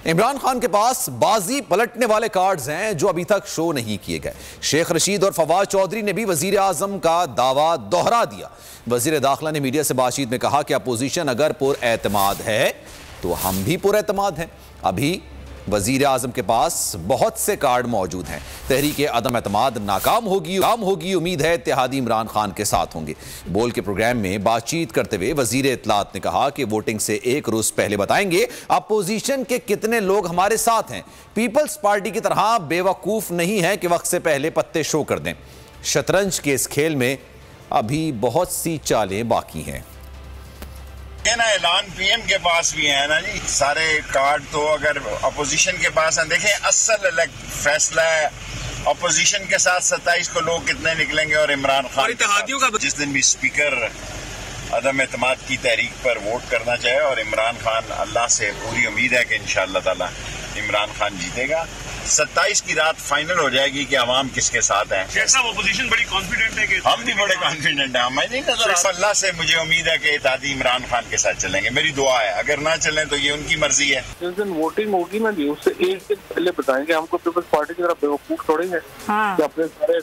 इमरान खान के पास बाजी पलटने वाले कार्ड्स हैं जो अभी तक शो नहीं किए गए। शेख रशीद और फवाद चौधरी ने भी वजीर आजम का दावा दोहरा दिया। वजीर दाखिला ने मीडिया से बातचीत में कहा कि अपोजिशन अगर पुरएतमाद है तो हम भी पुरएतमाद हैं। अभी वजीर आजम के पास बहुत से कार्ड मौजूद हैं। तहरीक अदम एतमाद नाकाम होगी, उम्मीद है इत्तेहादी इमरान खान के साथ होंगे। बोल के प्रोग्राम में बातचीत करते हुए वजीर इत्तलात ने कहा कि वोटिंग से एक रोज पहले बताएंगे अपोजिशन के कितने लोग हमारे साथ हैं। पीपल्स पार्टी की तरह बेवकूफ नहीं है कि वक्त से पहले पत्ते शो कर दें। शतरंज के इस खेल में अभी बहुत सी चालें बाकी हैं। ना ऐलान पीएम के पास भी है ना जी, सारे कार्ड तो अगर अपोजिशन के पास है। देखें, असल अलग फैसला है अपोजिशन के साथ 27 को लोग कितने निकलेंगे और इमरान खान इत्तेहादियों का जिस दिन भी स्पीकर अदम एतमाद की तहरीक पर वोट करना चाहे और इमरान खान, अल्लाह से पूरी उम्मीद है कि इंशाअल्लाह ताला इमरान खान जीतेगा। 27 की रात फाइनल हो जाएगी कि अवाम किसके साथ है। अपोजिशन बड़ी कॉन्फिडेंट है कि हम भी बड़े कॉन्फिडेंट हैं। हमें नहीं नजर, अल्लाह से मुझे उम्मीद है कि इत्तेहादी इमरान खान के साथ चलेंगे। मेरी दुआ है, अगर ना चलें तो ये उनकी मर्जी है। जिस दिन वोटिंग होगी ना जी, उससे एक दिन पहले बताएंगे। हमको पीपल्स पार्टी की तरफ बेवकूफ थोड़ी है कि अपने सारे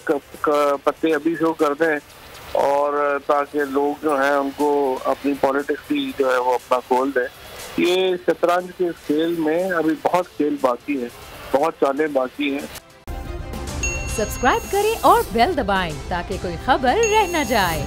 पत्ते अभी शो कर दें और ताकि लोग जो है उनको अपनी पॉलिटिक्स की जो है वो अपना खोल दें। ये शतरंज के खेल में अभी बहुत खेल बाकी है, बहुत चालें बाकी हैं। सब्सक्राइब करें और बेल दबाएं ताकि कोई खबर रह न जाए।